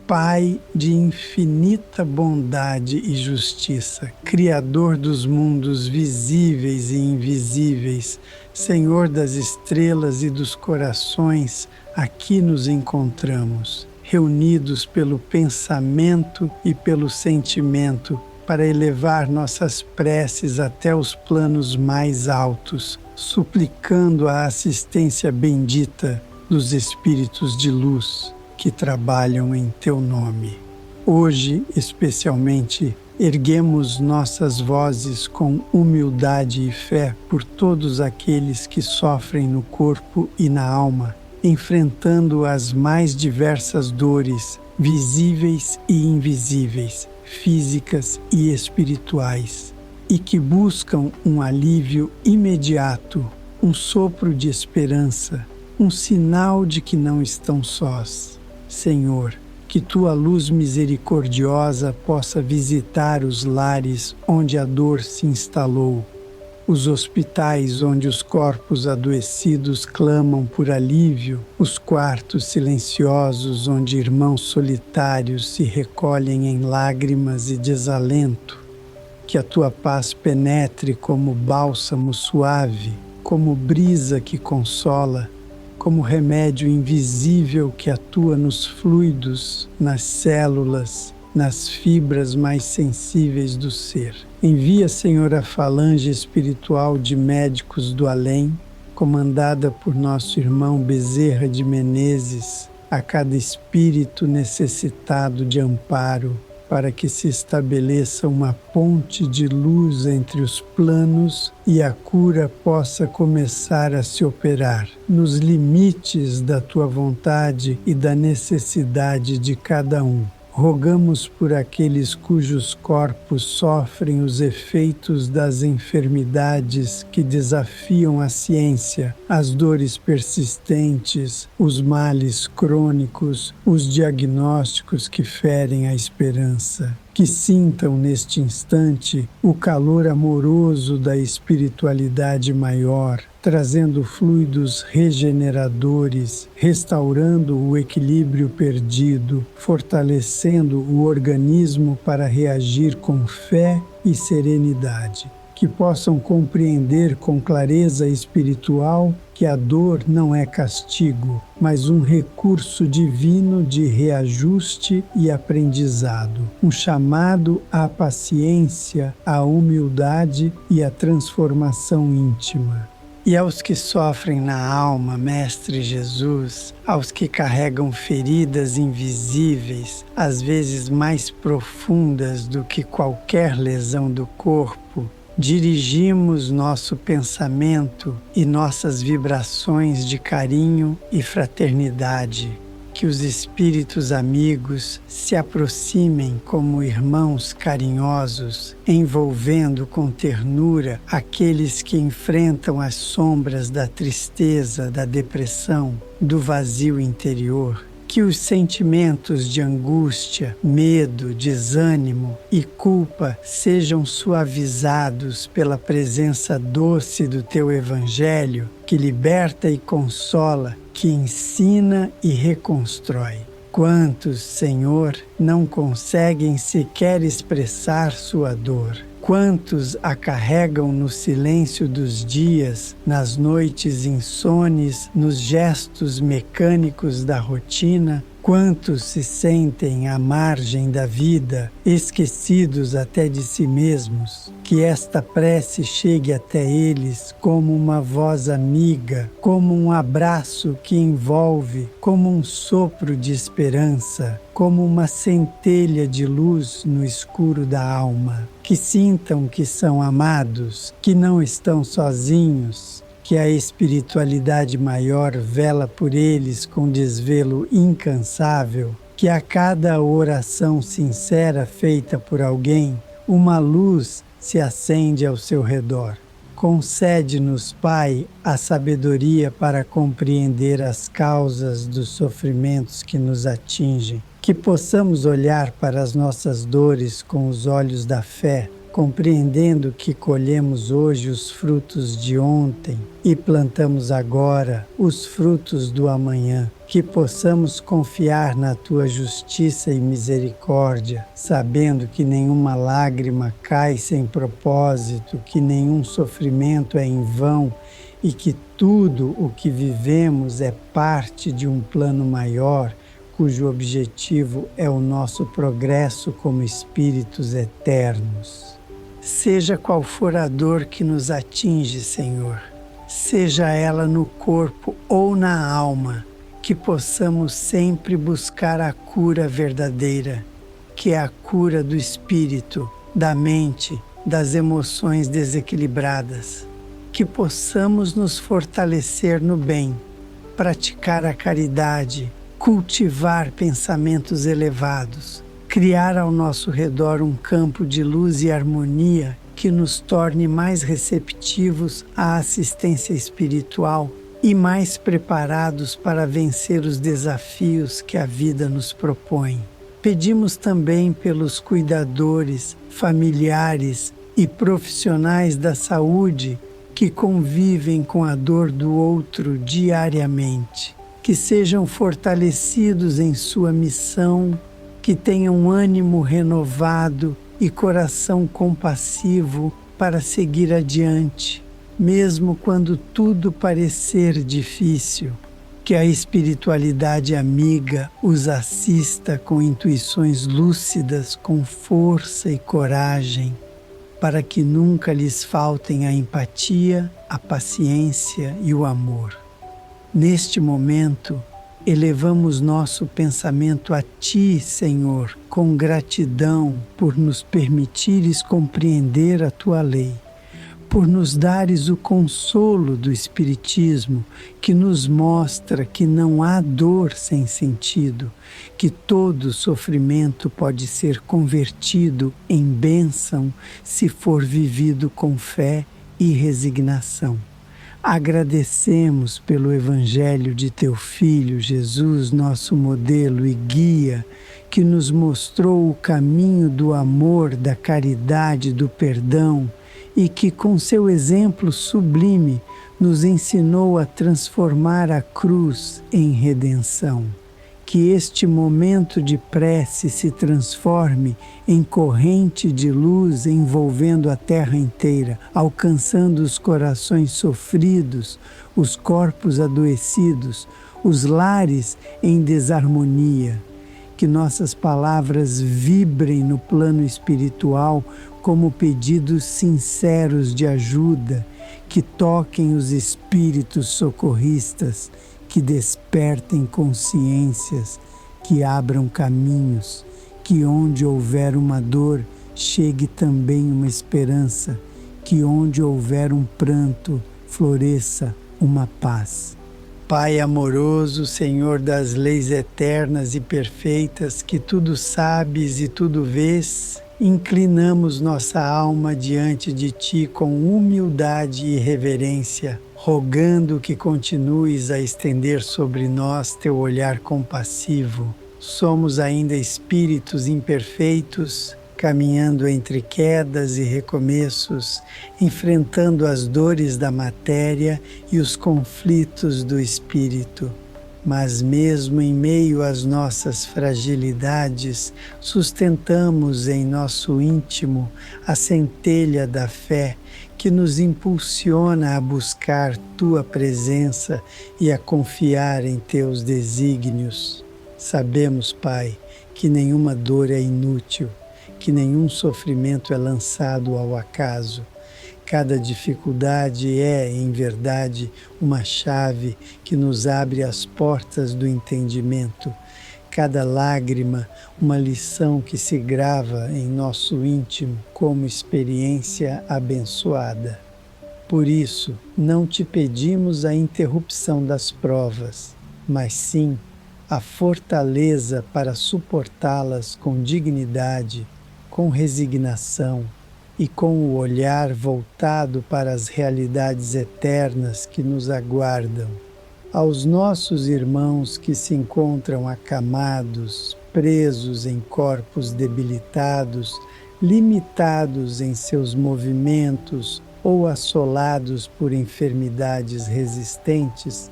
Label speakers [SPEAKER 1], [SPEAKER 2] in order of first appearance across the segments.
[SPEAKER 1] Pai de infinita bondade e justiça, Criador dos mundos visíveis e invisíveis, Senhor das estrelas e dos corações, aqui nos encontramos, reunidos pelo pensamento e pelo sentimento, para elevar nossas preces até os planos mais altos, suplicando a assistência bendita dos Espíritos de luz que trabalham em Teu nome. Hoje, especialmente, erguemos nossas vozes com humildade e fé por todos aqueles que sofrem no corpo e na alma, enfrentando as mais diversas dores, visíveis e invisíveis, físicas e espirituais, e que buscam um alívio imediato, um sopro de esperança, um sinal de que não estão sós. Senhor, que Tua luz misericordiosa possa visitar os lares onde a dor se instalou, os hospitais onde os corpos adoecidos clamam por alívio, os quartos silenciosos onde irmãos solitários se recolhem em lágrimas e desalento. Que a Tua paz penetre como bálsamo suave, como brisa que consola, como remédio invisível que atua nos fluidos, nas células, nas fibras mais sensíveis do ser. Envia, Senhor, a falange espiritual de médicos do além, comandada por nosso irmão Bezerra de Menezes, a cada espírito necessitado de amparo, para que se estabeleça uma ponte de luz entre os planos e a cura possa começar a se operar, nos limites da Tua vontade e da necessidade de cada um. Rogamos por aqueles cujos corpos sofrem os efeitos das enfermidades que desafiam a ciência, as dores persistentes, os males crônicos, os diagnósticos que ferem a esperança. Que sintam neste instante o calor amoroso da espiritualidade maior, trazendo fluidos regeneradores, restaurando o equilíbrio perdido, fortalecendo o organismo para reagir com fé e serenidade. Que possam compreender com clareza espiritual que a dor não é castigo, mas um recurso divino de reajuste e aprendizado, um chamado à paciência, à humildade e à transformação íntima. E aos que sofrem na alma, Mestre Jesus, aos que carregam feridas invisíveis, às vezes mais profundas do que qualquer lesão do corpo, dirigimos nosso pensamento e nossas vibrações de carinho e fraternidade. Que os espíritos amigos se aproximem como irmãos carinhosos, envolvendo com ternura aqueles que enfrentam as sombras da tristeza, da depressão, do vazio interior. Que os sentimentos de angústia, medo, desânimo e culpa sejam suavizados pela presença doce do Teu Evangelho, que liberta e consola, que ensina e reconstrói. Quantos, Senhor, não conseguem sequer expressar sua dor? Quantos a carregam no silêncio dos dias, nas noites insones, nos gestos mecânicos da rotina? Quantos se sentem à margem da vida, esquecidos até de si mesmos? Que esta prece chegue até eles como uma voz amiga, como um abraço que envolve, como um sopro de esperança, como uma centelha de luz no escuro da alma. Que sintam que são amados, que não estão sozinhos, que a espiritualidade maior vela por eles com desvelo incansável, que a cada oração sincera feita por alguém, uma luz se acende ao seu redor. Concede-nos, Pai, a sabedoria para compreender as causas dos sofrimentos que nos atingem, que possamos olhar para as nossas dores com os olhos da fé, compreendendo que colhemos hoje os frutos de ontem e plantamos agora os frutos do amanhã, que possamos confiar na Tua justiça e misericórdia, sabendo que nenhuma lágrima cai sem propósito, que nenhum sofrimento é em vão e que tudo o que vivemos é parte de um plano maior, cujo objetivo é o nosso progresso como espíritos eternos. Seja qual for a dor que nos atinge, Senhor, seja ela no corpo ou na alma, que possamos sempre buscar a cura verdadeira, que é a cura do espírito, da mente, das emoções desequilibradas. Que possamos nos fortalecer no bem, praticar a caridade, cultivar pensamentos elevados, criar ao nosso redor um campo de luz e harmonia que nos torne mais receptivos à assistência espiritual e mais preparados para vencer os desafios que a vida nos propõe. Pedimos também pelos cuidadores, familiares e profissionais da saúde que convivem com a dor do outro diariamente, que sejam fortalecidos em sua missão, que tenham ânimo renovado e coração compassivo para seguir adiante, mesmo quando tudo parecer difícil. Que a espiritualidade amiga os assista com intuições lúcidas, com força e coragem, para que nunca lhes faltem a empatia, a paciência e o amor. Neste momento, elevamos nosso pensamento a Ti, Senhor, com gratidão por nos permitires compreender a Tua lei, por nos dares o consolo do Espiritismo, que nos mostra que não há dor sem sentido, que todo sofrimento pode ser convertido em bênção se for vivido com fé e resignação. Agradecemos pelo Evangelho de Teu Filho, Jesus, nosso modelo e guia, que nos mostrou o caminho do amor, da caridade, do perdão e que, com seu exemplo sublime, nos ensinou a transformar a cruz em redenção. Que este momento de prece se transforme em corrente de luz envolvendo a terra inteira, alcançando os corações sofridos, os corpos adoecidos, os lares em desarmonia. Que nossas palavras vibrem no plano espiritual como pedidos sinceros de ajuda, que toquem os espíritos socorristas, que despertem consciências, que abram caminhos, que onde houver uma dor, chegue também uma esperança, que onde houver um pranto, floresça uma paz. Pai amoroso, Senhor das leis eternas e perfeitas, que tudo sabes e tudo vês, inclinamos nossa alma diante de Ti com humildade e reverência, rogando que continues a estender sobre nós Teu olhar compassivo. Somos ainda espíritos imperfeitos, caminhando entre quedas e recomeços, enfrentando as dores da matéria e os conflitos do espírito. Mas mesmo em meio às nossas fragilidades, sustentamos em nosso íntimo a centelha da fé que nos impulsiona a buscar Tua presença e a confiar em Teus desígnios. Sabemos, Pai, que nenhuma dor é inútil, que nenhum sofrimento é lançado ao acaso. Cada dificuldade é, em verdade, uma chave que nos abre as portas do entendimento. Cada lágrima, uma lição que se grava em nosso íntimo como experiência abençoada. Por isso, não Te pedimos a interrupção das provas, mas sim a fortaleza para suportá-las com dignidade, com resignação e com o olhar voltado para as realidades eternas que nos aguardam. Aos nossos irmãos que se encontram acamados, presos em corpos debilitados, limitados em seus movimentos ou assolados por enfermidades resistentes,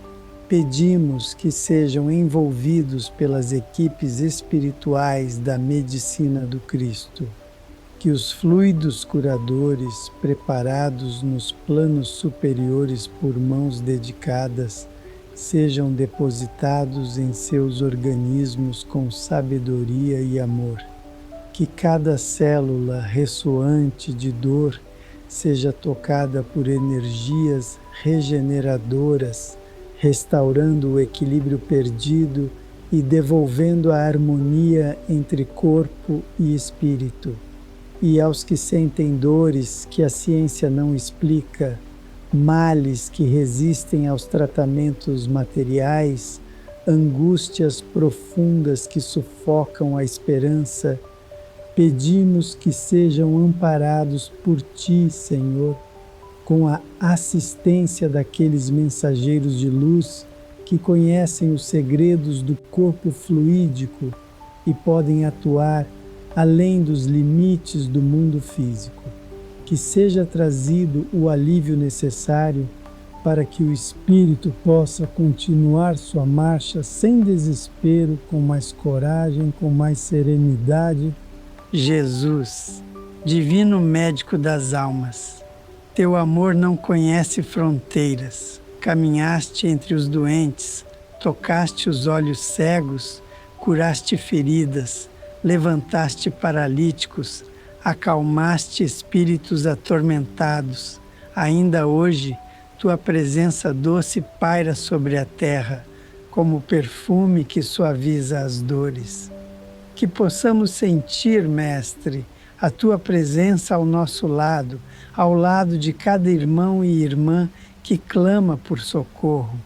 [SPEAKER 1] pedimos que sejam envolvidos pelas equipes espirituais da medicina do Cristo, que os fluidos curadores preparados nos planos superiores por mãos dedicadas sejam depositados em seus organismos com sabedoria e amor, que cada célula ressoante de dor seja tocada por energias regeneradoras, restaurando o equilíbrio perdido e devolvendo a harmonia entre corpo e espírito. E aos que sentem dores que a ciência não explica, males que resistem aos tratamentos materiais, angústias profundas que sufocam a esperança, pedimos que sejam amparados por Ti, Senhor, com a assistência daqueles mensageiros de luz que conhecem os segredos do corpo fluídico e podem atuar além dos limites do mundo físico. Que seja trazido o alívio necessário para que o espírito possa continuar sua marcha sem desespero, com mais coragem, com mais serenidade. Jesus, divino médico das almas, teu amor não conhece fronteiras. Caminhaste entre os doentes, tocaste os olhos cegos, curaste feridas, levantaste paralíticos, acalmaste espíritos atormentados. Ainda hoje, tua presença doce paira sobre a terra, como perfume que suaviza as dores. Que possamos sentir, Mestre, a tua presença ao nosso lado, ao lado de cada irmão e irmã que clama por socorro.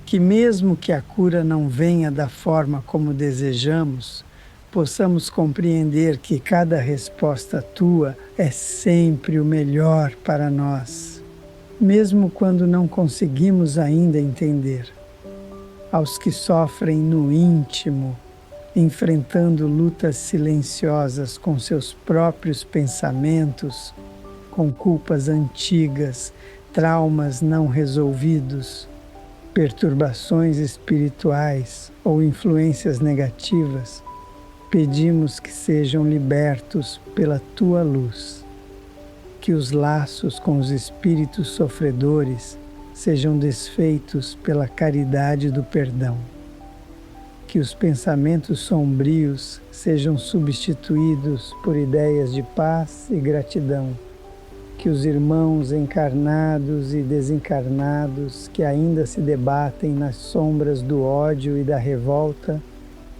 [SPEAKER 1] Que mesmo que a cura não venha da forma como desejamos, possamos compreender que cada resposta tua é sempre o melhor para nós, mesmo quando não conseguimos ainda entender. Aos que sofrem no íntimo, enfrentando lutas silenciosas com seus próprios pensamentos, com culpas antigas, traumas não resolvidos, perturbações espirituais ou influências negativas, pedimos que sejam libertos pela Tua luz, que os laços com os espíritos sofredores sejam desfeitos pela caridade do perdão, que os pensamentos sombrios sejam substituídos por ideias de paz e gratidão, que os irmãos encarnados e desencarnados que ainda se debatem nas sombras do ódio e da revolta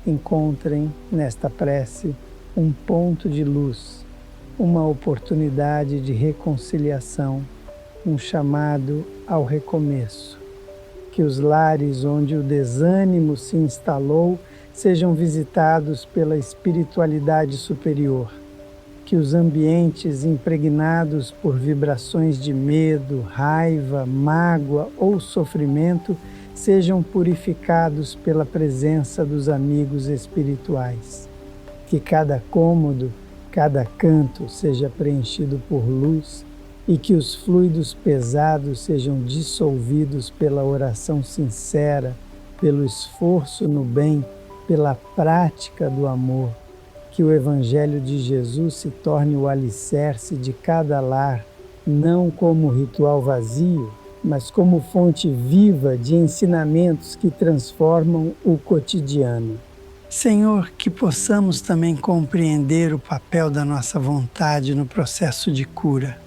[SPEAKER 1] encontrem nesta prece um ponto de luz, uma oportunidade de reconciliação, um chamado ao recomeço. Que os lares onde o desânimo se instalou sejam visitados pela espiritualidade superior. Que os ambientes impregnados por vibrações de medo, raiva, mágoa ou sofrimento sejam purificados pela presença dos amigos espirituais. Que cada cômodo, cada canto seja preenchido por luz e que os fluidos pesados sejam dissolvidos pela oração sincera, pelo esforço no bem, pela prática do amor. Que o Evangelho de Jesus se torne o alicerce de cada lar, não como ritual vazio, mas como fonte viva de ensinamentos que transformam o cotidiano. Senhor, que possamos também compreender o papel da nossa vontade no processo de cura.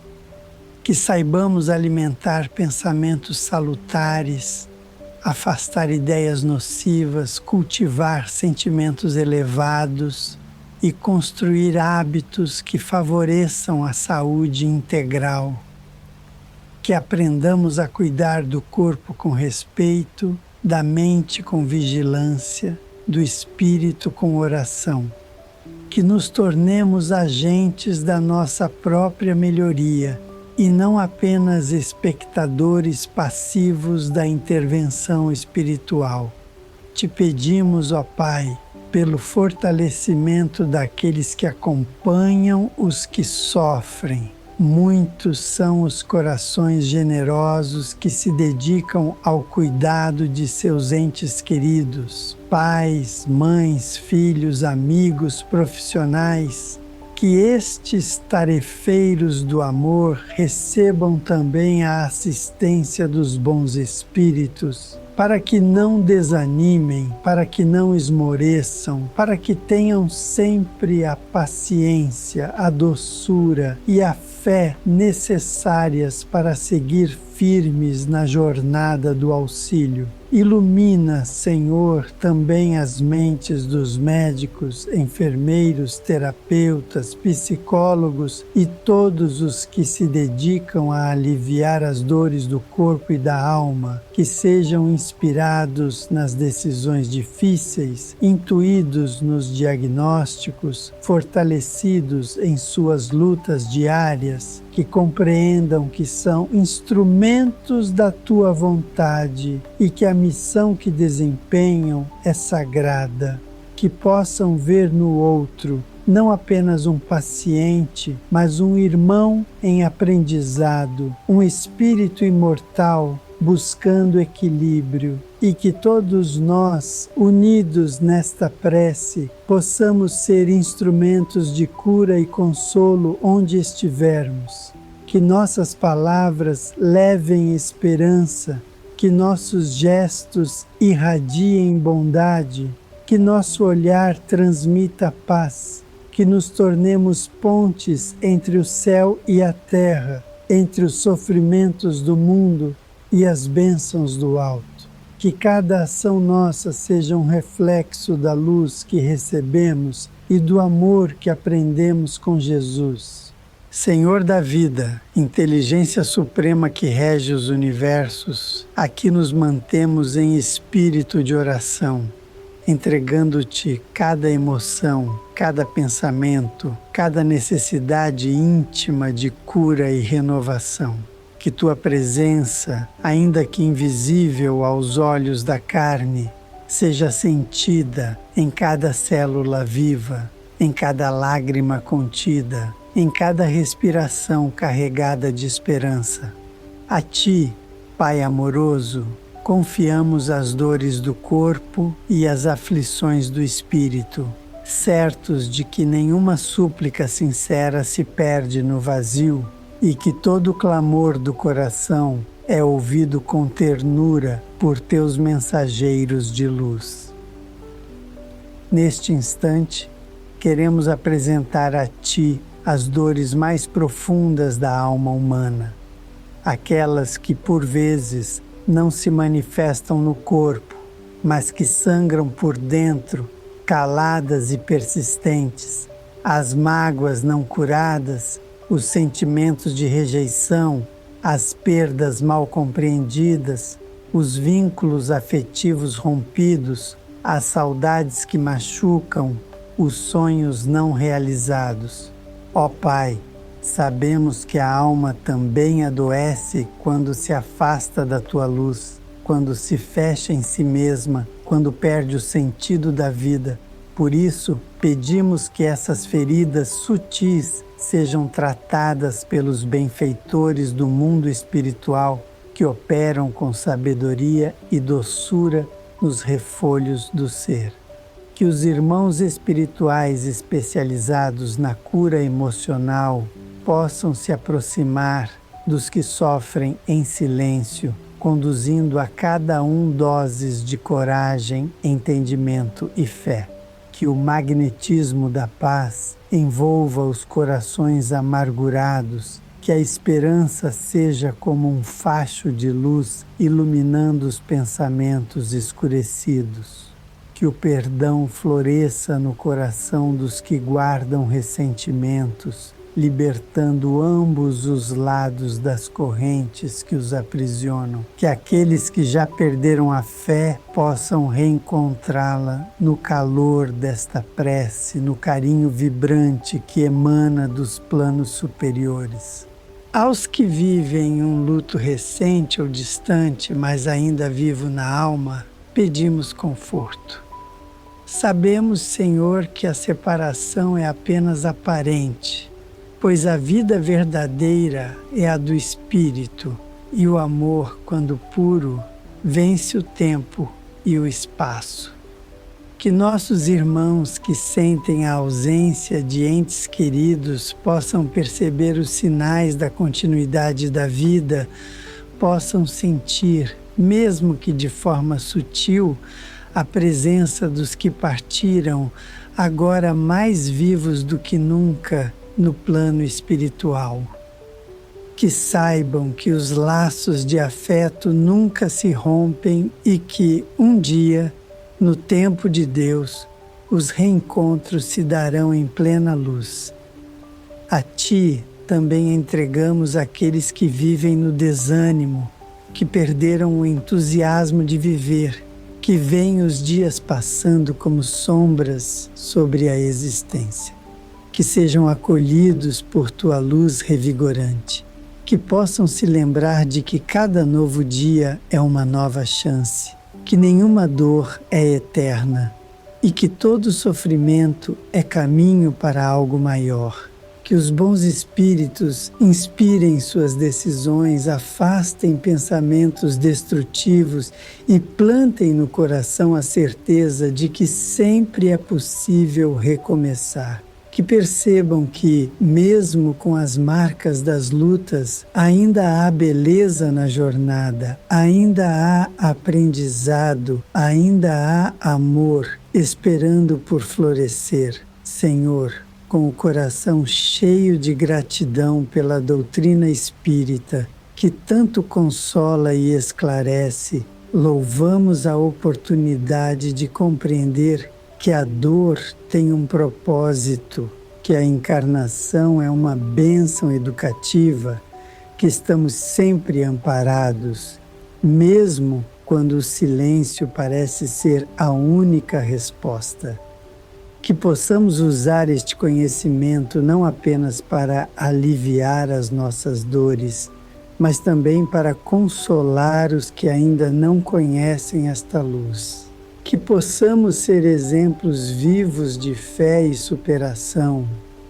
[SPEAKER 1] Que saibamos alimentar pensamentos salutares, afastar ideias nocivas, cultivar sentimentos elevados e construir hábitos que favoreçam a saúde integral. Que aprendamos a cuidar do corpo com respeito, da mente com vigilância, do espírito com oração. Que nos tornemos agentes da nossa própria melhoria e não apenas espectadores passivos da intervenção espiritual. Te pedimos, ó Pai, pelo fortalecimento daqueles que acompanham os que sofrem. Muitos são os corações generosos que se dedicam ao cuidado de seus entes queridos, pais, mães, filhos, amigos, profissionais. Que estes tarefeiros do amor recebam também a assistência dos bons espíritos, para que não desanimem, para que não esmoreçam, para que tenham sempre a paciência, a doçura e a fé necessárias para seguir firmes na jornada do auxílio. Ilumina, Senhor, também as mentes dos médicos, enfermeiros, terapeutas, psicólogos e todos os que se dedicam a aliviar as dores do corpo e da alma, que sejam inspirados nas decisões difíceis, intuídos nos diagnósticos, fortalecidos em suas lutas diárias, que compreendam que são instrumentos da Tua vontade e que a missão que desempenham é sagrada, que possam ver no outro não apenas um paciente, mas um irmão em aprendizado, um espírito imortal buscando equilíbrio, e que todos nós, unidos nesta prece, possamos ser instrumentos de cura e consolo onde estivermos. Que nossas palavras levem esperança, que nossos gestos irradiem bondade, que nosso olhar transmita paz, que nos tornemos pontes entre o céu e a terra, entre os sofrimentos do mundo e as bênçãos do alto. Que cada ação nossa seja um reflexo da luz que recebemos e do amor que aprendemos com Jesus. Senhor da vida, inteligência suprema que rege os universos, aqui nos mantemos em espírito de oração, entregando-te cada emoção, cada pensamento, cada necessidade íntima de cura e renovação. Que Tua presença, ainda que invisível aos olhos da carne, seja sentida em cada célula viva, em cada lágrima contida, em cada respiração carregada de esperança. A Ti, Pai amoroso, confiamos as dores do corpo e as aflições do espírito, certos de que nenhuma súplica sincera se perde no vazio, e que todo clamor do coração é ouvido com ternura por Teus mensageiros de luz. Neste instante, queremos apresentar a Ti as dores mais profundas da alma humana, aquelas que por vezes não se manifestam no corpo, mas que sangram por dentro, caladas e persistentes, as mágoas não curadas, os sentimentos de rejeição, as perdas mal compreendidas, os vínculos afetivos rompidos, as saudades que machucam, os sonhos não realizados. Ó Pai, sabemos que a alma também adoece quando se afasta da Tua luz, quando se fecha em si mesma, quando perde o sentido da vida. Por isso, pedimos que essas feridas sutis sejam tratadas pelos benfeitores do mundo espiritual que operam com sabedoria e doçura nos refolhos do ser. Que os irmãos espirituais especializados na cura emocional possam se aproximar dos que sofrem em silêncio, conduzindo a cada um doses de coragem, entendimento e fé. Que o magnetismo da paz envolva os corações amargurados, que a esperança seja como um facho de luz iluminando os pensamentos escurecidos. Que o perdão floresça no coração dos que guardam ressentimentos, libertando ambos os lados das correntes que os aprisionam. Que aqueles que já perderam a fé possam reencontrá-la no calor desta prece, no carinho vibrante que emana dos planos superiores. Aos que vivem um luto recente ou distante, mas ainda vivo na alma, pedimos conforto. Sabemos, Senhor, que a separação é apenas aparente, pois a vida verdadeira é a do Espírito, e o amor, quando puro, vence o tempo e o espaço. Que nossos irmãos que sentem a ausência de entes queridos possam perceber os sinais da continuidade da vida, possam sentir, mesmo que de forma sutil, a presença dos que partiram, agora mais vivos do que nunca no plano espiritual. Que saibam que os laços de afeto nunca se rompem e que, um dia, no tempo de Deus, os reencontros se darão em plena luz. A Ti também entregamos aqueles que vivem no desânimo, que perderam o entusiasmo de viver, que veem os dias passando como sombras sobre a existência. Que sejam acolhidos por Tua luz revigorante, que possam se lembrar de que cada novo dia é uma nova chance, que nenhuma dor é eterna e que todo sofrimento é caminho para algo maior. Que os bons espíritos inspirem suas decisões, afastem pensamentos destrutivos e plantem no coração a certeza de que sempre é possível recomeçar. Que percebam que, mesmo com as marcas das lutas, ainda há beleza na jornada, ainda há aprendizado, ainda há amor esperando por florescer. Senhor, com o coração cheio de gratidão pela doutrina espírita, que tanto consola e esclarece, louvamos a oportunidade de compreender que a dor tem um propósito, que a encarnação é uma bênção educativa, que estamos sempre amparados, mesmo quando o silêncio parece ser a única resposta. Que possamos usar este conhecimento não apenas para aliviar as nossas dores, mas também para consolar os que ainda não conhecem esta luz. Que possamos ser exemplos vivos de fé e superação,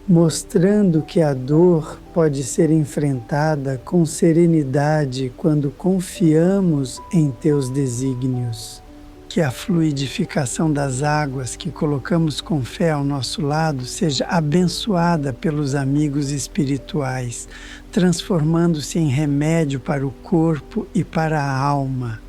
[SPEAKER 1] mostrando que a dor pode ser enfrentada com serenidade quando confiamos em Teus desígnios. Que a fluidificação das águas que colocamos com fé ao nosso lado seja abençoada pelos amigos espirituais, transformando-se em remédio para o corpo e para a alma.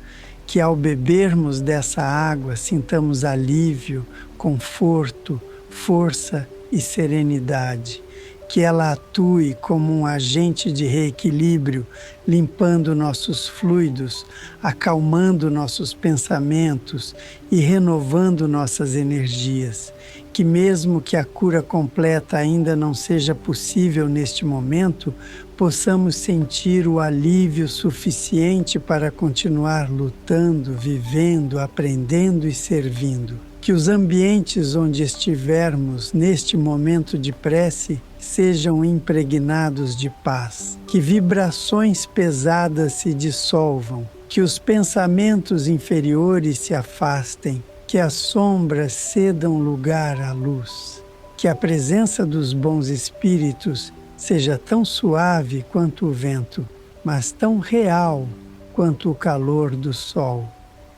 [SPEAKER 1] Que ao bebermos dessa água sintamos alívio, conforto, força e serenidade. Que ela atue como um agente de reequilíbrio, limpando nossos fluidos, acalmando nossos pensamentos e renovando nossas energias. Que mesmo que a cura completa ainda não seja possível neste momento, possamos sentir o alívio suficiente para continuar lutando, vivendo, aprendendo e servindo. Que os ambientes onde estivermos neste momento de prece sejam impregnados de paz, que vibrações pesadas se dissolvam, que os pensamentos inferiores se afastem, que as sombras cedam lugar à luz, que a presença dos bons espíritos seja tão suave quanto o vento, mas tão real quanto o calor do sol.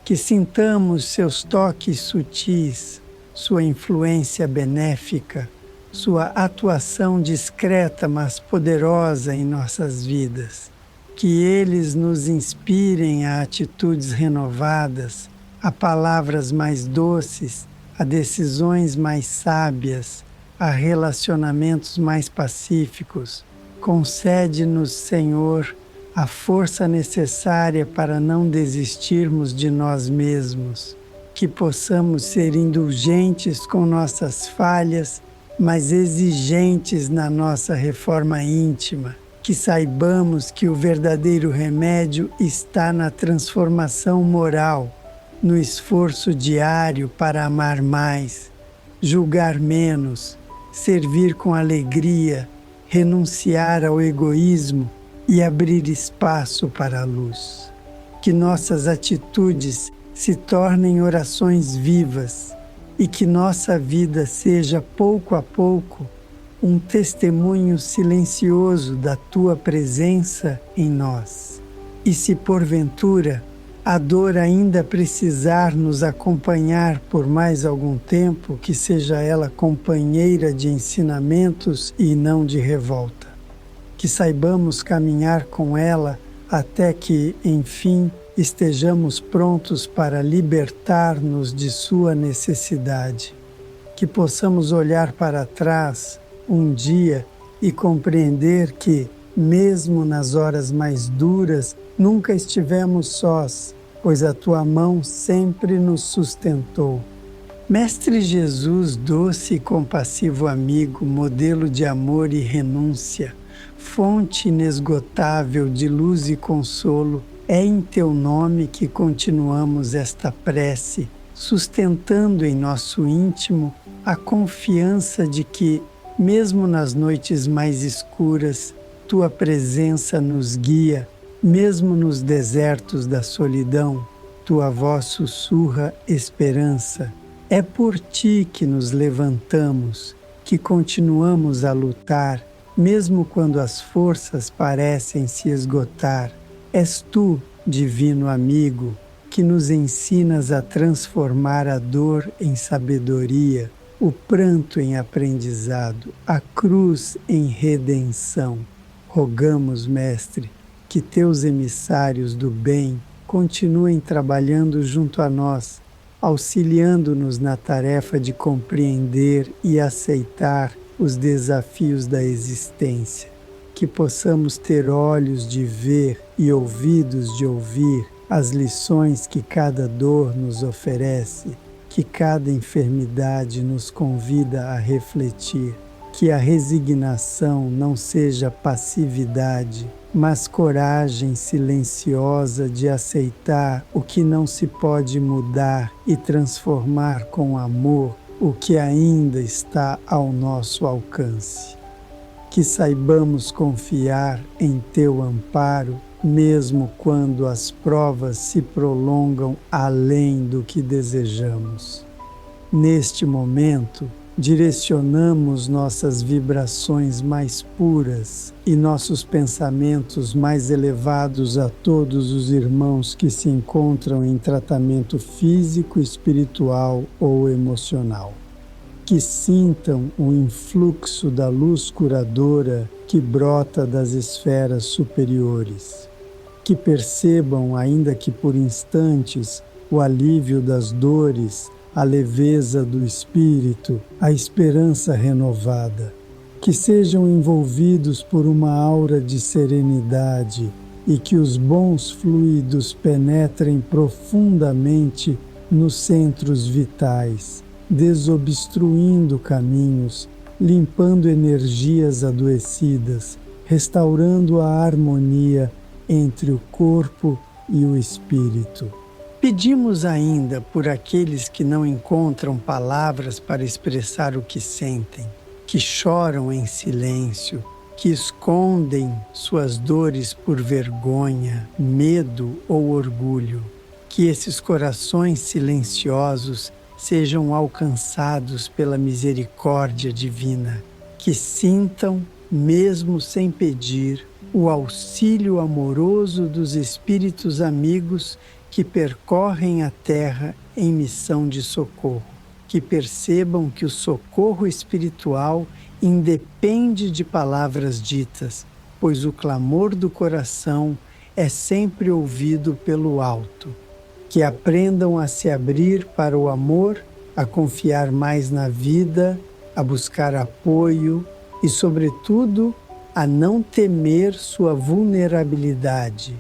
[SPEAKER 1] Que sintamos seus toques sutis, sua influência benéfica, sua atuação discreta mas poderosa em nossas vidas. Que eles nos inspirem a atitudes renovadas, a palavras mais doces, a decisões mais sábias, a relacionamentos mais pacíficos. Concede-nos, Senhor, a força necessária para não desistirmos de nós mesmos, que possamos ser indulgentes com nossas falhas, mas exigentes na nossa reforma íntima, que saibamos que o verdadeiro remédio está na transformação moral, no esforço diário para amar mais, julgar menos, servir com alegria, renunciar ao egoísmo e abrir espaço para a luz. Que nossas atitudes se tornem orações vivas, e que nossa vida seja, pouco a pouco, um testemunho silencioso da Tua presença em nós. E se porventura a dor ainda precisar nos acompanhar por mais algum tempo, que seja ela companheira de ensinamentos e não de revolta. Que saibamos caminhar com ela até que, enfim, estejamos prontos para libertar-nos de sua necessidade. Que possamos olhar para trás um dia e compreender que, mesmo nas horas mais duras, nunca estivemos sós, pois a Tua mão sempre nos sustentou. Mestre Jesus, doce e compassivo amigo, modelo de amor e renúncia, fonte inesgotável de luz e consolo, é em Teu nome que continuamos esta prece, sustentando em nosso íntimo a confiança de que, mesmo nas noites mais escuras, Tua presença nos guia, mesmo nos desertos da solidão, Tua voz sussurra esperança. É por Ti que nos levantamos, que continuamos a lutar, mesmo quando as forças parecem se esgotar. És Tu, divino amigo, que nos ensinas a transformar a dor em sabedoria, o pranto em aprendizado, a cruz em redenção. Rogamos, Mestre, que Teus emissários do bem continuem trabalhando junto a nós, auxiliando-nos na tarefa de compreender e aceitar os desafios da existência. Que possamos ter olhos de ver e ouvidos de ouvir as lições que cada dor nos oferece, que cada enfermidade nos convida a refletir, que a resignação não seja passividade, mas coragem silenciosa de aceitar o que não se pode mudar e transformar com amor o que ainda está ao nosso alcance. Que saibamos confiar em Teu amparo, mesmo quando as provas se prolongam além do que desejamos. Neste momento, direcionamos nossas vibrações mais puras e nossos pensamentos mais elevados a todos os irmãos que se encontram em tratamento físico, espiritual ou emocional. Que sintam o influxo da luz curadora que brota das esferas superiores. Que percebam, ainda que por instantes, o alívio das dores, a leveza do espírito, a esperança renovada. Que sejam envolvidos por uma aura de serenidade e que os bons fluidos penetrem profundamente nos centros vitais, desobstruindo caminhos, limpando energias adoecidas, restaurando a harmonia entre o corpo e o espírito. Pedimos ainda por aqueles que não encontram palavras para expressar o que sentem, que choram em silêncio, que escondem suas dores por vergonha, medo ou orgulho. Que esses corações silenciosos sejam alcançados pela misericórdia divina, que sintam, mesmo sem pedir, o auxílio amoroso dos espíritos amigos que percorrem a terra em missão de socorro, que percebam que o socorro espiritual independe de palavras ditas, pois o clamor do coração é sempre ouvido pelo alto. Que aprendam a se abrir para o amor, a confiar mais na vida, a buscar apoio e, sobretudo, a não temer sua vulnerabilidade.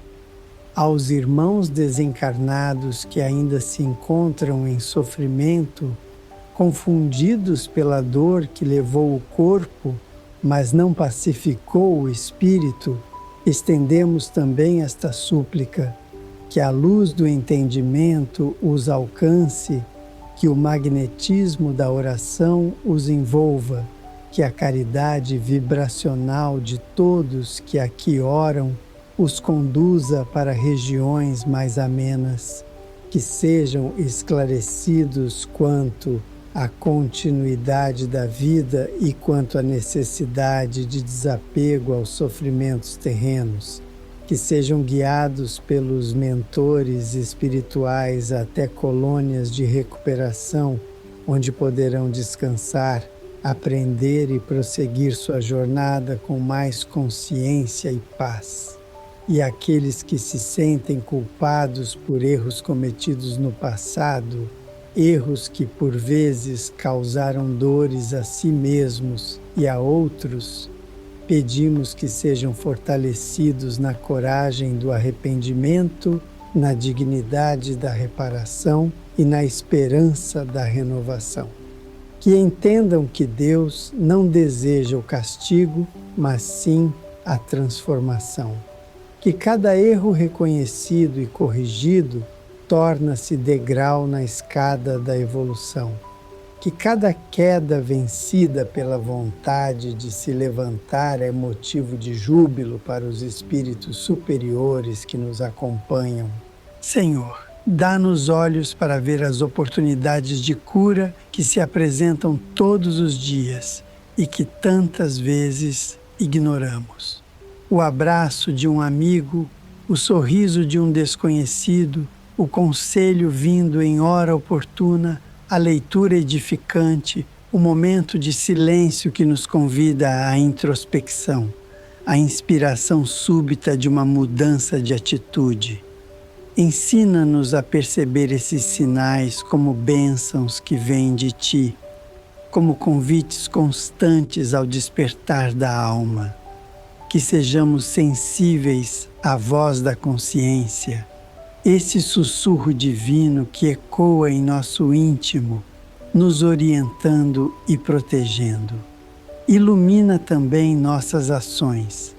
[SPEAKER 1] Aos irmãos desencarnados que ainda se encontram em sofrimento, confundidos pela dor que levou o corpo, mas não pacificou o espírito, estendemos também esta súplica, que a luz do entendimento os alcance, que o magnetismo da oração os envolva, que a caridade vibracional de todos que aqui oram os conduza para regiões mais amenas, que sejam esclarecidos quanto à continuidade da vida e quanto à necessidade de desapego aos sofrimentos terrenos, que sejam guiados pelos mentores espirituais até colônias de recuperação, onde poderão descansar, aprender e prosseguir sua jornada com mais consciência e paz. E aqueles que se sentem culpados por erros cometidos no passado, erros que por vezes causaram dores a si mesmos e a outros, pedimos que sejam fortalecidos na coragem do arrependimento, na dignidade da reparação e na esperança da renovação. Que entendam que Deus não deseja o castigo, mas sim a transformação. Que cada erro reconhecido e corrigido torna-se degrau na escada da evolução. Que cada queda vencida pela vontade de se levantar é motivo de júbilo para os espíritos superiores que nos acompanham. Senhor, dá-nos olhos para ver as oportunidades de cura que se apresentam todos os dias e que tantas vezes ignoramos. O abraço de um amigo, o sorriso de um desconhecido, o conselho vindo em hora oportuna, a leitura edificante, o momento de silêncio que nos convida à introspecção, a inspiração súbita de uma mudança de atitude. Ensina-nos a perceber esses sinais como bênçãos que vêm de Ti, como convites constantes ao despertar da alma. Que sejamos sensíveis à voz da consciência, esse sussurro divino que ecoa em nosso íntimo, nos orientando e protegendo. Ilumina também nossas ações,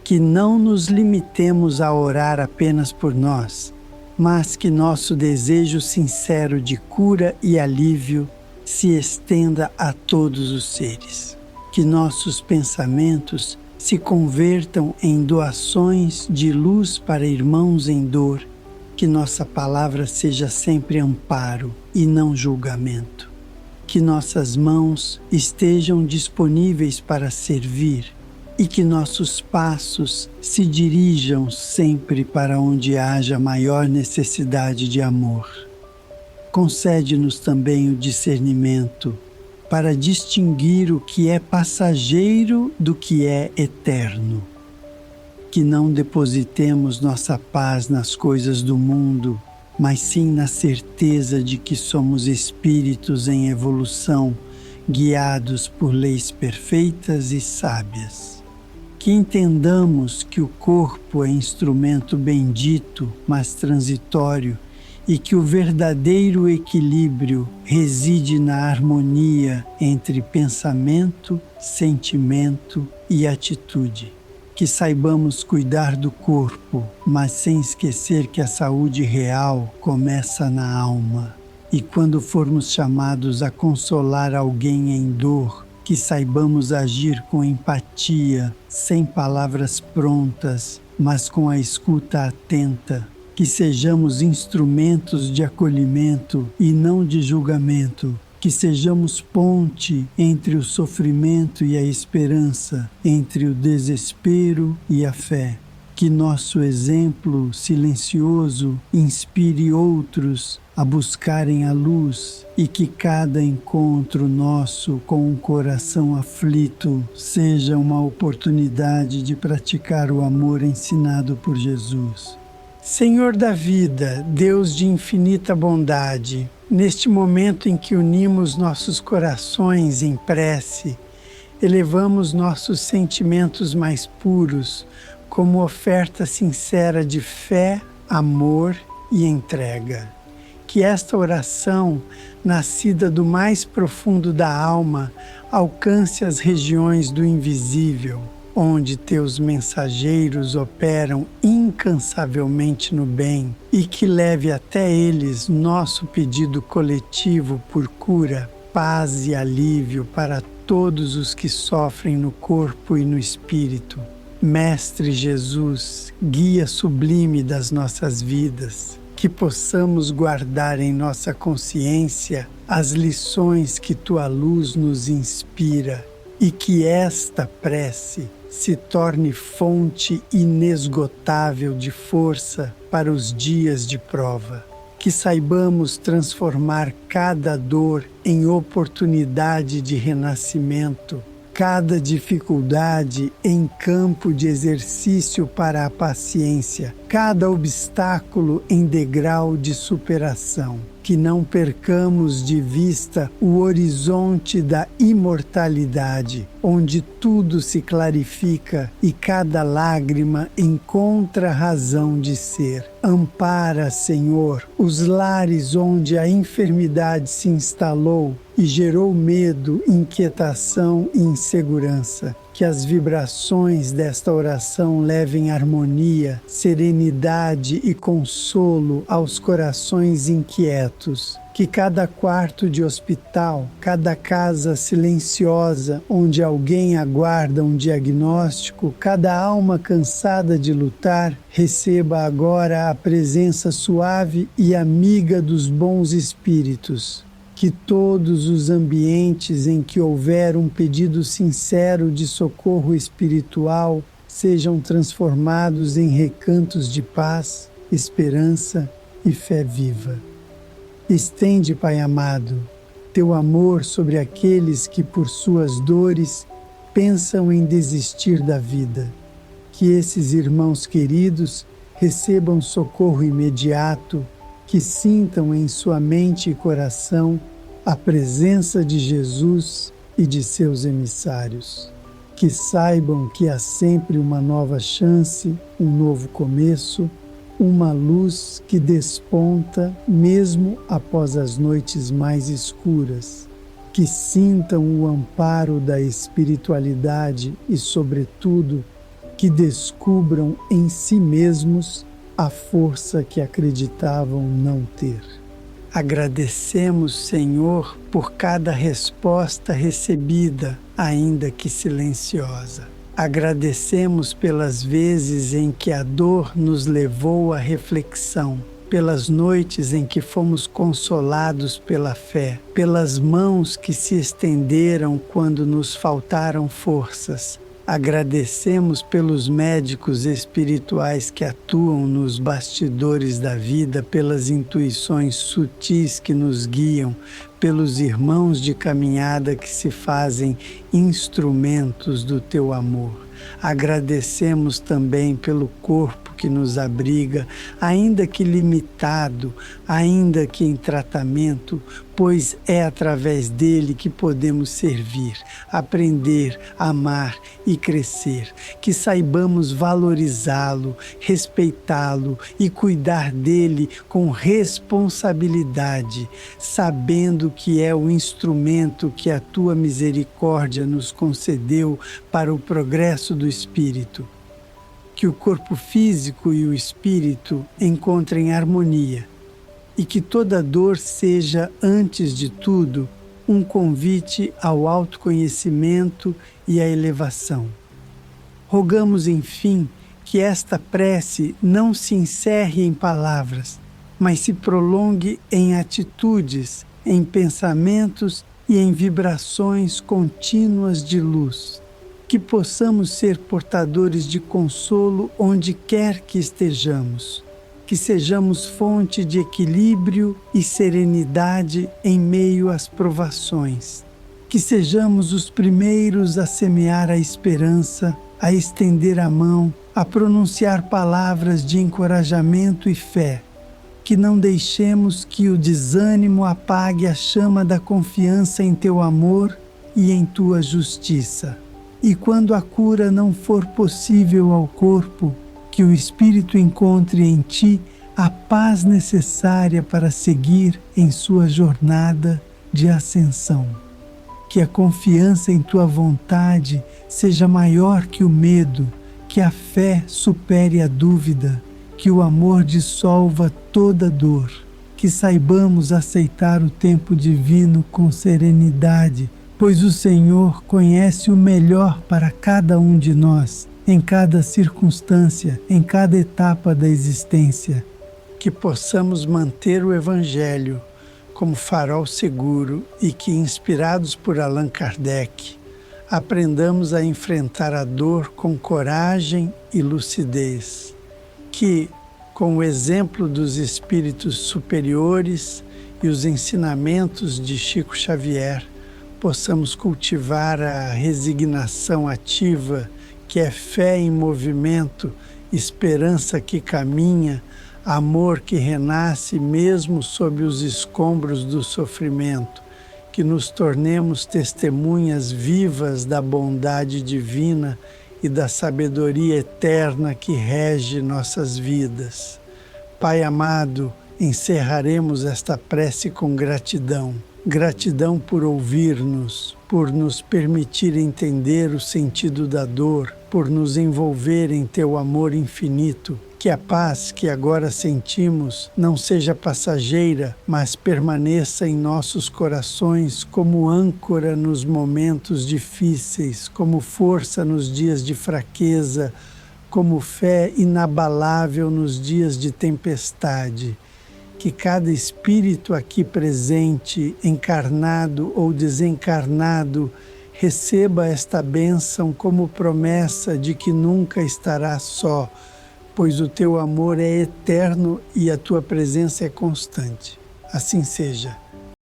[SPEAKER 1] que não nos limitemos a orar apenas por nós, mas que nosso desejo sincero de cura e alívio se estenda a todos os seres. Que nossos pensamentos se convertam em doações de luz para irmãos em dor, que nossa palavra seja sempre amparo e não julgamento. Que nossas mãos estejam disponíveis para servir e que nossos passos se dirijam sempre para onde haja maior necessidade de amor. Concede-nos também o discernimento para distinguir o que é passageiro do que é eterno. Que não depositemos nossa paz nas coisas do mundo, mas sim na certeza de que somos espíritos em evolução, guiados por leis perfeitas e sábias. Que entendamos que o corpo é instrumento bendito, mas transitório, e que o verdadeiro equilíbrio reside na harmonia entre pensamento, sentimento e atitude. Que saibamos cuidar do corpo, mas sem esquecer que a saúde real começa na alma. E quando formos chamados a consolar alguém em dor, que saibamos agir com empatia, sem palavras prontas, mas com a escuta atenta. Que sejamos instrumentos de acolhimento e não de julgamento. Que sejamos ponte entre o sofrimento e a esperança, entre o desespero e a fé. Que nosso exemplo silencioso inspire outros a buscarem a luz e que cada encontro nosso com o coração aflito seja uma oportunidade de praticar o amor ensinado por Jesus. Senhor da vida, Deus de infinita bondade, neste momento em que unimos nossos corações em prece, elevamos nossos sentimentos mais puros como oferta sincera de fé, amor e entrega. Que esta oração, nascida do mais profundo da alma, alcance as regiões do invisível, onde teus mensageiros operam incansavelmente no bem, e que leve até eles nosso pedido coletivo por cura, paz e alívio para todos os que sofrem no corpo e no espírito. Mestre Jesus, guia sublime das nossas vidas, que possamos guardar em nossa consciência as lições que tua luz nos inspira e que esta prece se torne fonte inesgotável de força para os dias de prova. Que saibamos transformar cada dor em oportunidade de renascimento, cada dificuldade em campo de exercício para a paciência, cada obstáculo em degrau de superação. Que não percamos de vista o horizonte da imortalidade, onde tudo se clarifica e cada lágrima encontra razão de ser. Ampara, Senhor, os lares onde a enfermidade se instalou e gerou medo, inquietação e insegurança. Que as vibrações desta oração levem harmonia, serenidade e consolo aos corações inquietos. Que cada quarto de hospital, cada casa silenciosa onde alguém aguarda um diagnóstico, cada alma cansada de lutar, receba agora a presença suave e amiga dos bons espíritos. Que todos os ambientes em que houver um pedido sincero de socorro espiritual sejam transformados em recantos de paz, esperança e fé viva. Estende, Pai amado, teu amor sobre aqueles que por suas dores pensam em desistir da vida. Que esses irmãos queridos recebam socorro imediato, que sintam em sua mente e coração a presença de Jesus e de seus emissários. Que saibam que há sempre uma nova chance, um novo começo, uma luz que desponta mesmo após as noites mais escuras. Que sintam o amparo da espiritualidade e, sobretudo, que descubram em si mesmos a força que acreditavam não ter. Agradecemos, Senhor, por cada resposta recebida, ainda que silenciosa. Agradecemos pelas vezes em que a dor nos levou à reflexão, pelas noites em que fomos consolados pela fé, pelas mãos que se estenderam quando nos faltaram forças. Agradecemos pelos médicos espirituais que atuam nos bastidores da vida, pelas intuições sutis que nos guiam, pelos irmãos de caminhada que se fazem instrumentos do teu amor. Agradecemos também pelo corpo que nos abriga, ainda que limitado, ainda que em tratamento, pois é através dele que podemos servir, aprender, amar e crescer. Que saibamos valorizá-lo, respeitá-lo e cuidar dele com responsabilidade, sabendo que é o instrumento que a tua misericórdia nos concedeu para o progresso do espírito. Que o corpo físico e o espírito encontrem harmonia e que toda dor seja, antes de tudo, um convite ao autoconhecimento e à elevação. Rogamos, enfim, que esta prece não se encerre em palavras, mas se prolongue em atitudes, em pensamentos e em vibrações contínuas de luz. Que possamos ser portadores de consolo onde quer que estejamos. Que sejamos fonte de equilíbrio e serenidade em meio às provações. Que sejamos os primeiros a semear a esperança, a estender a mão, a pronunciar palavras de encorajamento e fé. Que não deixemos que o desânimo apague a chama da confiança em teu amor e em tua justiça. E quando a cura não for possível ao corpo, que o espírito encontre em ti a paz necessária para seguir em sua jornada de ascensão. Que a confiança em tua vontade seja maior que o medo, que a fé supere a dúvida, que o amor dissolva toda dor, que saibamos aceitar o tempo divino com serenidade, pois o Senhor conhece o melhor para cada um de nós, em cada circunstância, em cada etapa da existência. Que possamos manter o Evangelho como farol seguro e que, inspirados por Allan Kardec, aprendamos a enfrentar a dor com coragem e lucidez. Que, com o exemplo dos espíritos superiores e os ensinamentos de Chico Xavier, possamos cultivar a resignação ativa, que é fé em movimento, esperança que caminha, amor que renasce mesmo sob os escombros do sofrimento, que nos tornemos testemunhas vivas da bondade divina e da sabedoria eterna que rege nossas vidas. Pai amado, encerraremos esta prece com gratidão. Gratidão por ouvir-nos, por nos permitir entender o sentido da dor, por nos envolver em Teu amor infinito. Que a paz que agora sentimos não seja passageira, mas permaneça em nossos corações como âncora nos momentos difíceis, como força nos dias de fraqueza, como fé inabalável nos dias de tempestade. Que cada espírito aqui presente, encarnado ou desencarnado, receba esta bênção como promessa de que nunca estará só, pois o Teu amor é eterno e a Tua presença é constante. Assim seja.